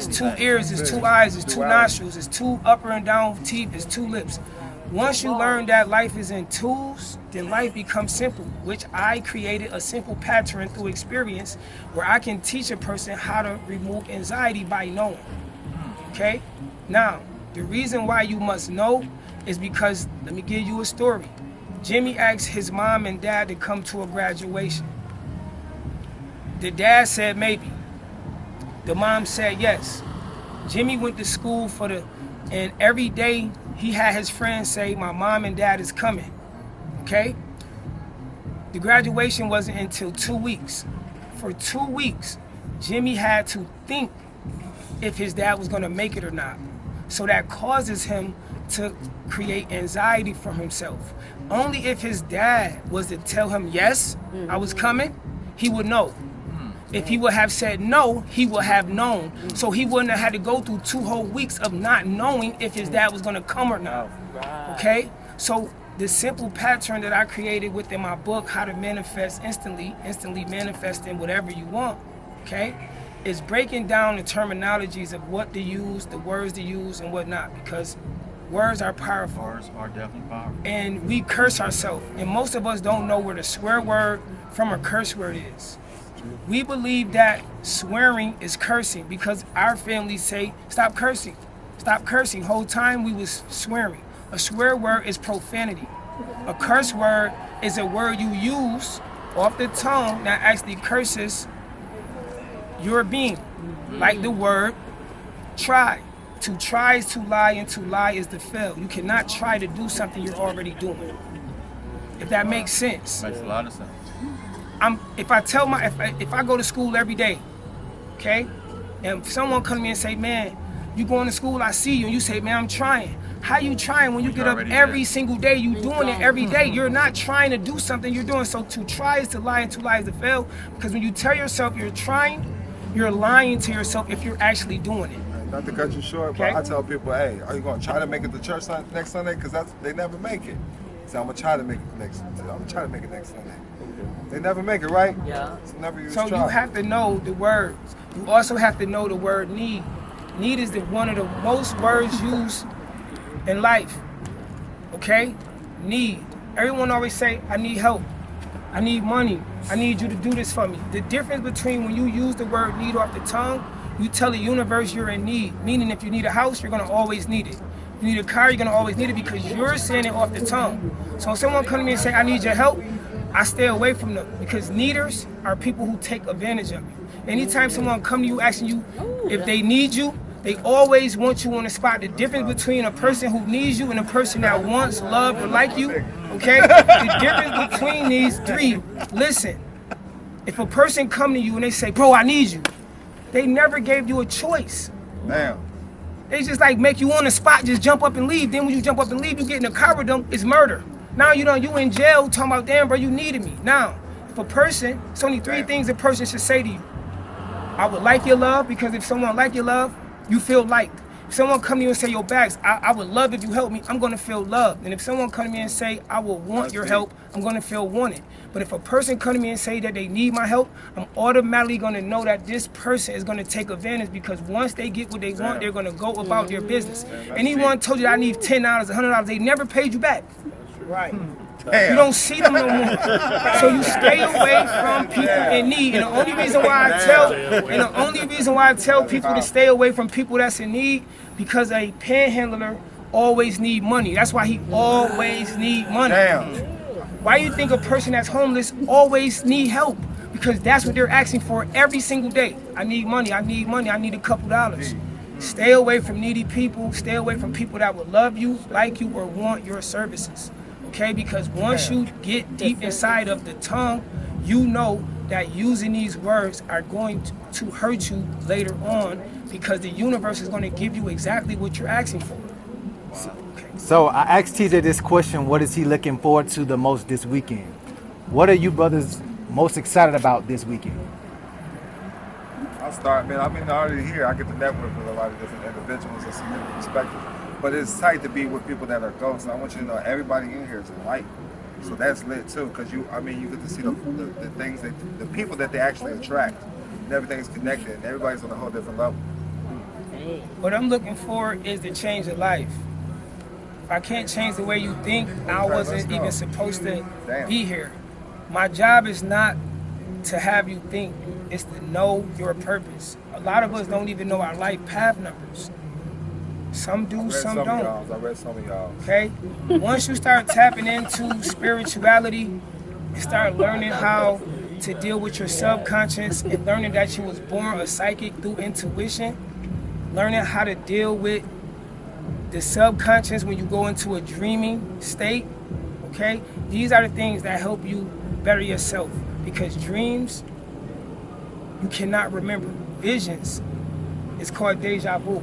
it's 2 ears, it's 2 eyes, it's 2 nostrils, it's 2 upper and down teeth, it's 2 lips. Once you learn that life is in tools, then life becomes simple, which I created a simple pattern through experience where I can teach a person how to remove anxiety by knowing. Okay? Now, the reason why you must know is because, let me give you a story. Jimmy asked his mom and dad to come to a graduation. The dad said maybe. The mom said yes. Jimmy went to school and every day he had his friends say, my mom and dad is coming, okay? The graduation wasn't until 2 weeks. For 2 weeks, Jimmy had to think if his dad was gonna make it or not. So that causes him to create anxiety for himself. Only if his dad was to tell him, yes, I was coming, he would know. If he would have said no, he would have known. So he wouldn't have had to go through 2 whole weeks of not knowing if his dad was gonna come or not, okay? So the simple pattern that I created within my book, How to Manifest Instantly manifesting whatever you want, okay? Is breaking down the terminologies of what to use, the words to use and whatnot, because words are powerful. Words are definitely powerful. And we curse ourselves, and most of us don't know where the swear word from a curse word is. We believe that swearing is cursing because our families say, stop cursing, stop cursing. Whole time we was swearing. A swear word is profanity. A curse word is a word you use off the tongue that actually curses your being. Like the word try. To try is to lie, and to lie is to fail. You cannot try to do something you're already doing. If that makes sense. Makes a lot of sense. If I go to school every day, okay, and someone come to me and say, man, you going to school, I see you, and you say, man, I'm trying. How you trying when you get up every single day? You doing it every day. You're not trying to do something you're doing. So to try is to lie, and to lie is to fail. Because when you tell yourself you're trying, you're lying to yourself if you're actually doing it. Not to cut you short, okay? But I tell people, hey, are you going to try to make it to church next Sunday? Because they never make it. So I'm going to try to make it next Sunday. They never make it, right? Yeah. So you have to know the words. You also have to know the word need. Need is one of the most words used in life. Okay? Need. Everyone always say, I need help. I need money. I need you to do this for me. The difference between when you use the word need off the tongue, you tell the universe you're in need. Meaning if you need a house, you're gonna always need it. If you need a car, you're gonna always need it because you're saying it off the tongue. So when someone comes to me and say, I need your help, I stay away from them because needers are people who take advantage of you. Anytime someone come to you asking you if they need you, they always want you on the spot. The difference between a person who needs you and a person that wants, love, or like you, okay? The difference between these three, listen, if a person come to you and they say, bro, I need you, they never gave you a choice. Damn. They just like make you on the spot, just jump up and leave. Then when you jump up and leave, you get in a car with them, it's murder. Now you in jail talking about, damn, bro, you needed me. Now, if a person, it's only 3 things a person should say to you. I would like your love, because if someone like your love, you feel liked. If someone come to you and say, yo, Bags, I would love if you help me, I'm gonna feel loved. And if someone come to me and say, I will want your help, I'm gonna feel wanted. But if a person come to me and say that they need my help, I'm automatically gonna know that this person is gonna take advantage, because once they get what they want, they're gonna go about their business. Anyone told you that I need $10, $100, they never paid you back. Right. You don't see them no more. So you stay away from people in need. And the only reason why I tell people to stay away from people that's in need, because a panhandler always need money. That's why he always need money. Damn. Why do you think a person that's homeless always need help? Because that's what they're asking for every single day. I need money, I need money, I need a couple dollars. Stay away from needy people. Stay away from people that will love you, like you, or want your services. Okay, because once you get deep inside of the tongue, you know that using these words are going to hurt you later on, because the universe is going to give you exactly what you're asking for. So I asked TJ this question, what is he looking forward to the most this weekend? What are you brothers most excited about this weekend? I'll start, man. I mean, already here, I get to network with a lot of different individuals and some different perspectives. But it's tight to be with people that are ghosts. And I want you to know everybody in here is a light. So that's lit too, because you get to see the things the people that they actually attract. And everything's connected, and everybody's on a whole different level. What I'm looking for is to change a life. If I can't change the way you think, I wasn't even supposed to be here. My job is not to have you think, it's to know your purpose. A lot of us don't even know our life path numbers. Some do, some don't. I read some of y'all. Okay? Once you start tapping into spirituality and start learning how to deal with your subconscious and learning that you was born a psychic through intuition, learning how to deal with the subconscious when you go into a dreaming state, okay? These are the things that help you better yourself, because dreams, you cannot remember. Visions is called deja vu.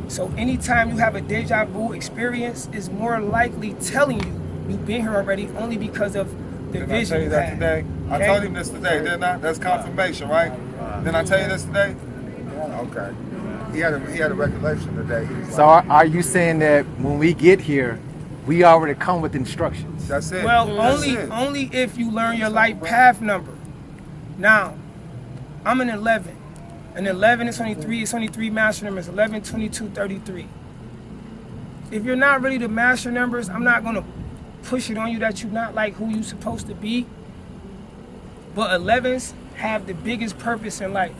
So anytime you have a deja vu experience, it's more likely telling you you've been here already only because of the Didn't vision I tell you you that had. today? I Okay? told him this today, didn't I? That's confirmation, right? Didn't I tell you this today? Okay. He had a recollection today. He was So like, are you saying that when we get here, we already come with instructions? that's it. Well, That's it. only if you learn your life path number. Now, I'm an 11. An 11 is only three. It's only three master numbers: 11, 22, 33. If you're not ready to master numbers, I'm not gonna push it on you that you're not like who you're supposed to be. But 11s have the biggest purpose in life.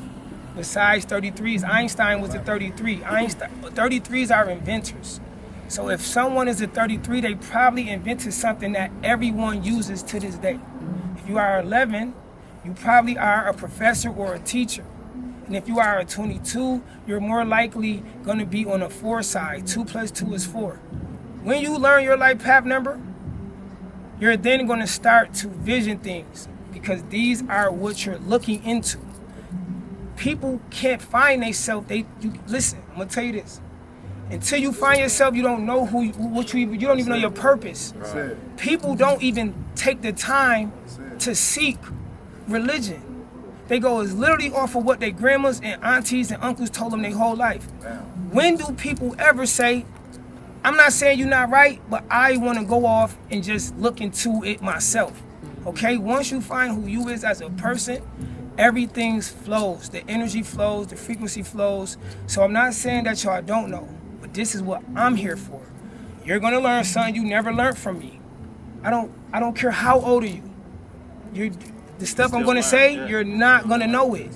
Besides 33s, Einstein was a 33. 33s are inventors. So if someone is a 33, they probably invented something that everyone uses to this day. If you are 11, you probably are a professor or a teacher. And if you are a 22, you're more likely going to be on a 4 side. 2 plus 2 is 4. When you learn your life path number, you're then going to start to vision things, because these are what you're looking into. People can't find themselves. Listen, I'm going to tell you this. Until you find yourself, you don't know you don't even know your purpose. That's it. People don't even take the time to seek religion. They go is literally off of what their grandmas and aunties and uncles told them their whole life. When do people ever say, I'm not saying you're not right, but I want to go off and just look into it myself? Okay, once you find who you is as a person, everything flows. The energy flows, the frequency flows. So I'm not saying that y'all don't know, but this is what I'm here for. You're gonna learn something you never learned from me. I don't care how old are you. The stuff I'm gonna say, you're not gonna know it.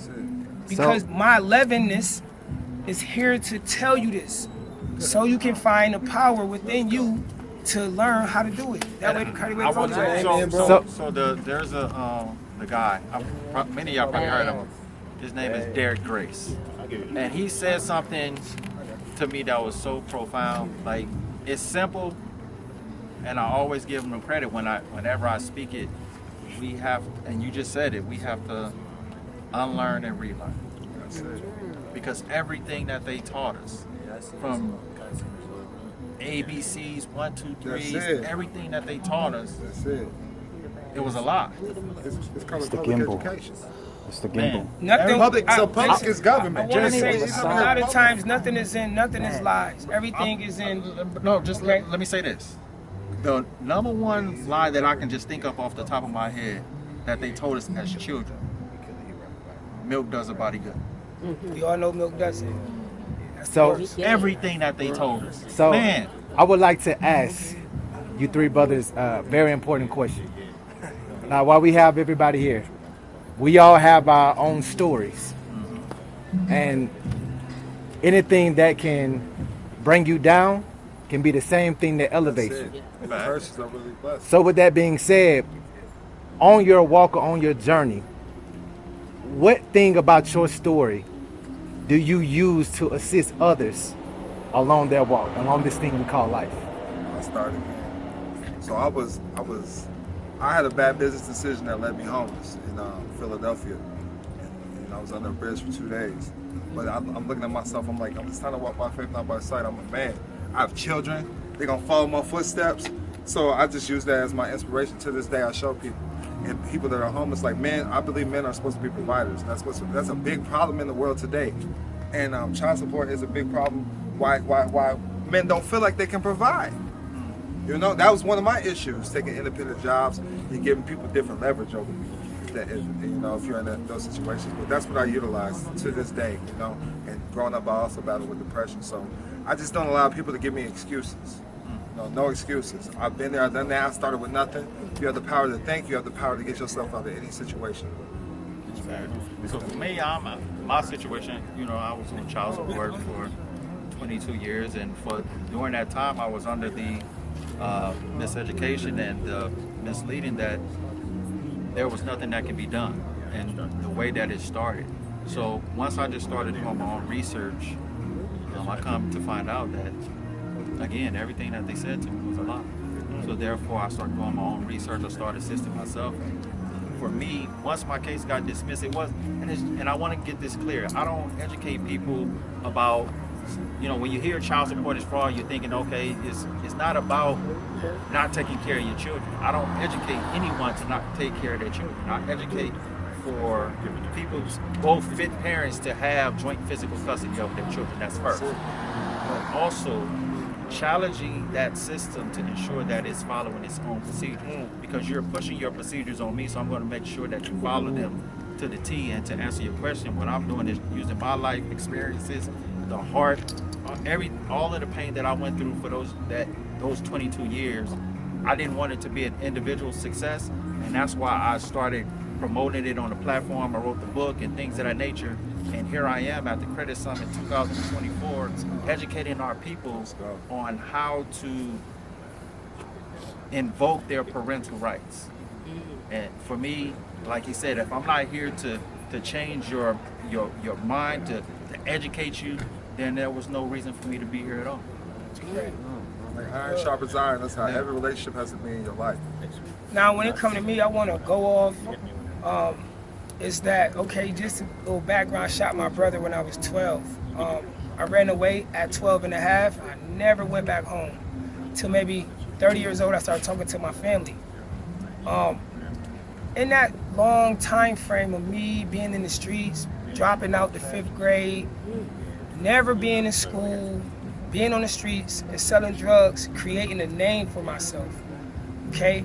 Because my 11ness is here to tell you this. So you can find the power within you to learn how to do it. That way the cardiac goes there's the guy, many of y'all probably heard of him. His name is Derek Grace. And he said something to me that was so profound. Like, it's simple, and I always give him credit whenever I speak it. We have, and you just said it, we have to unlearn and relearn. Because everything that they taught us, from ABCs, 1, 2, 3s, everything that they taught us, it was a lie. It's called the public gimbal. education. It's the gimbal. Public is government. I want to say this, a lot of times nothing is lies. Everything is in. No, just let me say this. The number one lie that I can just think of off the top of my head that they told us as children: milk does a body good. We all know milk does it. So Everything that they told us. So Man, I would like to ask you three brothers a very important question. Now, while we have everybody here, we all have our own stories. And anything that can bring you down can be the same thing that elevates you. So with that being said, on your walk or on your journey, what thing about your story do you use to assist others along their walk, along this thing we call life? I started. So I had a bad business decision that led me homeless in Philadelphia. And I was under a bridge for 2 days. But I'm looking at myself, I'm like, I'm just trying to walk by faith, not by sight. I'm a man. I have children. They're going to follow my footsteps. So I just use that as my inspiration. To this day, I show people. And people that are homeless, like, man, I believe men are supposed to be providers. That's a big problem in the world today. And child support is a big problem. Why men don't feel like they can provide? You know, that was one of my issues, taking independent jobs and giving people different leverage over me. That is, you know, if you're in those situations. But that's what I utilize to this day, you know. And growing up, I also battled with depression. So I just don't allow people to give me excuses. No excuses. I've been there, I've done that. I started with nothing. You have the power to think. You have the power to get yourself out of any situation. So for me, my situation, I was on child support for 22 years, and during that time, I was under the miseducation and the misleading that there was nothing that can be done, and the way that it started. So once I just started doing my own research, I come to find out that, again, everything that they said to me was a lie. So therefore, I started doing my own research. I started assisting myself. For me, once my case got dismissed, it was, and I want to get this clear. I don't educate people about, when you hear child support is fraud, you're thinking, okay, it's not about not taking care of your children. I don't educate anyone to not take care of their children. I educate for people, both fit parents, to have joint physical custody of their children. That's first. But also challenging that system to ensure that it's following its own procedures, because you're pushing your procedures on me, so I'm going to make sure that you follow them to the T. And to answer your question, what I'm doing is using my life experiences, the heart, all of the pain that I went through for those 22 years. I didn't want it to be an individual success, and that's why I started promoting it on the platform. I wrote the book and things of that nature. And here I am at the Credit Summit 2024, educating our people on how to invoke their parental rights. And for me, like he said, if I'm not here to change your mind, to educate you, then there was no reason for me to be here at all. Like iron sharpens iron. That's how every relationship has to be in your life. Now, when it comes to me, I want to go off. Is that, okay, just a little background, I shot my brother when I was 12. I ran away at 12 and a half. I never went back home. Till maybe 30 years old, I started talking to my family. In that long time frame of me being in the streets, dropping out the 5th grade, never being in school, being on the streets and selling drugs, creating a name for myself, okay?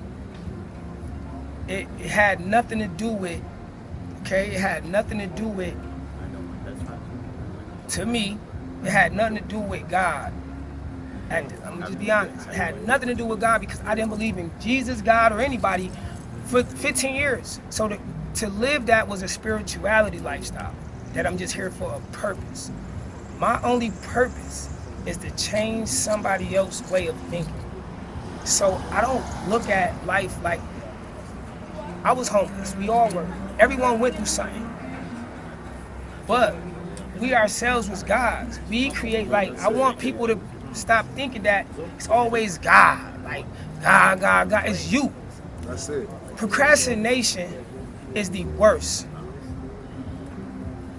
It had nothing to do with, to me, it had nothing to do with God. I'm gonna just be honest. It had nothing to do with God, because I didn't believe in Jesus, God, or anybody for 15 years. So to live that was a spirituality lifestyle, that I'm just here for a purpose. My only purpose is to change somebody else's way of thinking. So I don't look at life like, I was homeless, we all were. Everyone went through something. But we ourselves was gods. We create, like, I want people to stop thinking that it's always God. Like, God. It's you. That's it. Procrastination is the worst.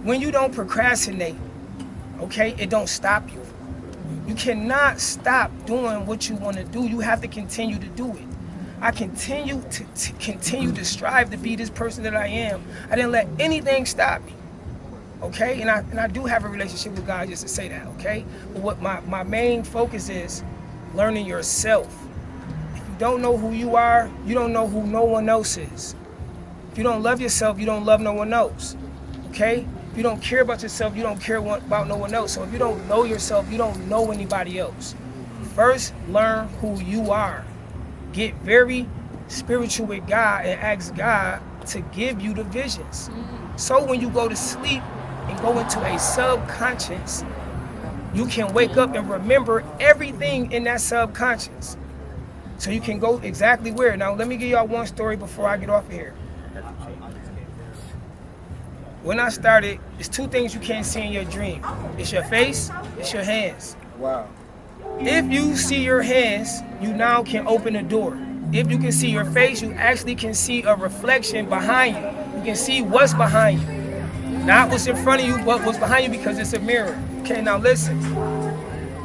When you don't procrastinate, okay, it don't stop you. You cannot stop doing what you want to do. You have to continue to do it. I continue to strive to be this person that I am. I didn't let anything stop me. Okay, and I do have a relationship with God, just to say that, okay? But what my main focus is learning yourself. If you don't know who you are, you don't know who no one else is. If you don't love yourself, you don't love no one else, okay? If you don't care about yourself, you don't care about no one else. So if you don't know yourself, you don't know anybody else. First, learn who you are. Get very spiritual with God and ask God to give you the visions. So when you go to sleep and go into a subconscious, you can wake up and remember everything in that subconscious. So you can go exactly where. Now let me give y'all one story before I get off of here. When I started, there's 2 things you can't see in your dream. It's your face, it's your hands. Wow. If you see your hands, you now can open the door. If you can see your face, you actually can see a reflection behind you. You can see what's behind you. Not what's in front of you, but what's behind you, because it's a mirror. Okay, now listen.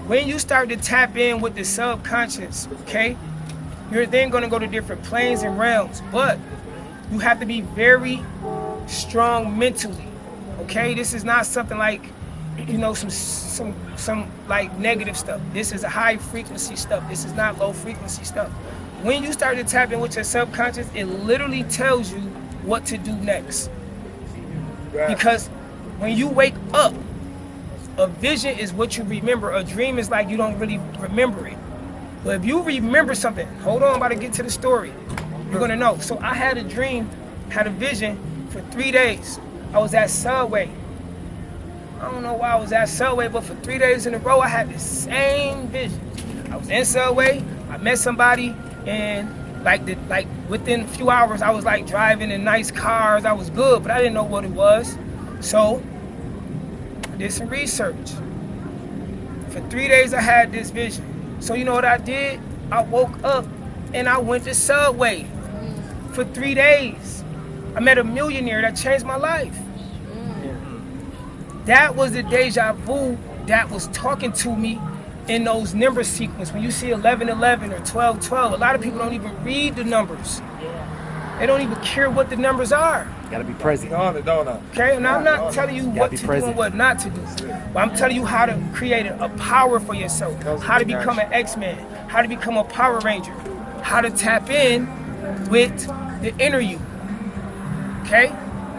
When you start to tap in with the subconscious, okay, you're then going to go to different planes and realms, but you have to be very strong mentally, okay? This is not something like, some like negative stuff. This is a high frequency stuff. This is not low frequency stuff. When you start to tap in with your subconscious, it literally tells you what to do next. Because when you wake up, a vision is what you remember. A dream is like you don't really remember it. But if you remember something, hold on, I'm about to get to the story. You're gonna know. So I had a dream, had a vision for 3 days. I was at Subway. I don't know why I was at Subway, but for 3 days in a row, I had the same vision. I was in Subway, I met somebody, and like within a few hours, I was like driving in nice cars. I was good, but I didn't know what it was. So I did some research. For 3 days, I had this vision. So you know what I did? I woke up and I went to Subway for 3 days. I met a millionaire that changed my life. That was the deja vu that was talking to me in those number sequence. When you see 1111 or 1212, a lot of people don't even read the numbers. They don't even care what the numbers are. You gotta be present. Don't I? Okay, and I'm not telling you what be to do present. and what not to do. But I'm telling you how to create a power for yourself, how to become an X-Man, how to become a Power Ranger, how to tap in with the inner you. Okay?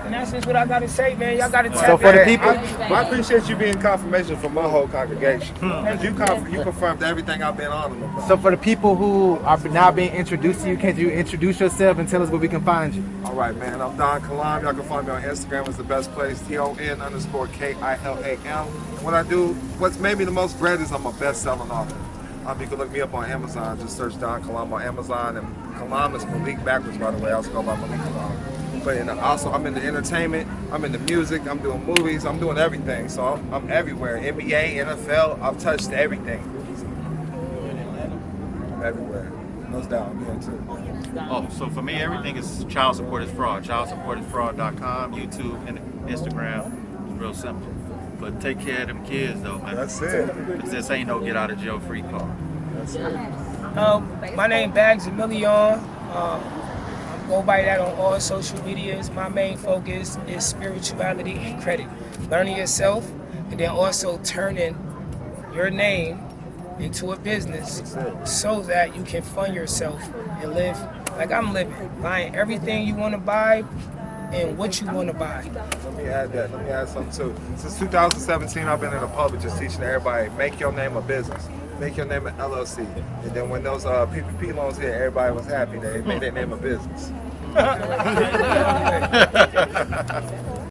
And that's just what I gotta say, man. Y'all gotta tap So for the in. people, I appreciate you being confirmation for my whole congregation. Because you confirmed everything I've been on them about. so for the people who are now being introduced to you, can you introduce yourself and tell us where we can find you? All right, man. I'm Don Kilam. Y'all can find me on Instagram. It's the best place. TON_KILAM. And what I do, what's made me the most great is I'm a best-selling author. You can look me up on Amazon. Just search Don Kilam on Amazon. And Kilam is Malik backwards, by the way. I also go by Malik Kilam. But also, I'm in the entertainment. I'm in the music. I'm doing movies. I'm doing everything. So I'm everywhere. NBA, NFL. I've touched everything. I'm everywhere. No doubt. I'm here too. Oh, so for me, everything is Childsupportisfraud. Childsupportisfraud.com, YouTube, and Instagram. It's real simple. But take care of them kids, though, man. That's it. 'Cause this ain't no get out of jail free card. That's it. My name Bagzamilleon. Go by that on all social medias. My main focus is spirituality and credit. Learning yourself, and then also turning your name into a business so that you can fund yourself and live like I'm living. Buying everything you want to buy and what you want to buy. Let me add that. Let me add something too. Since 2017, I've been in the public just teaching everybody, make your name a business. Make your name an LLC. And then when those PPP loans hit, everybody was happy. They made their name a business.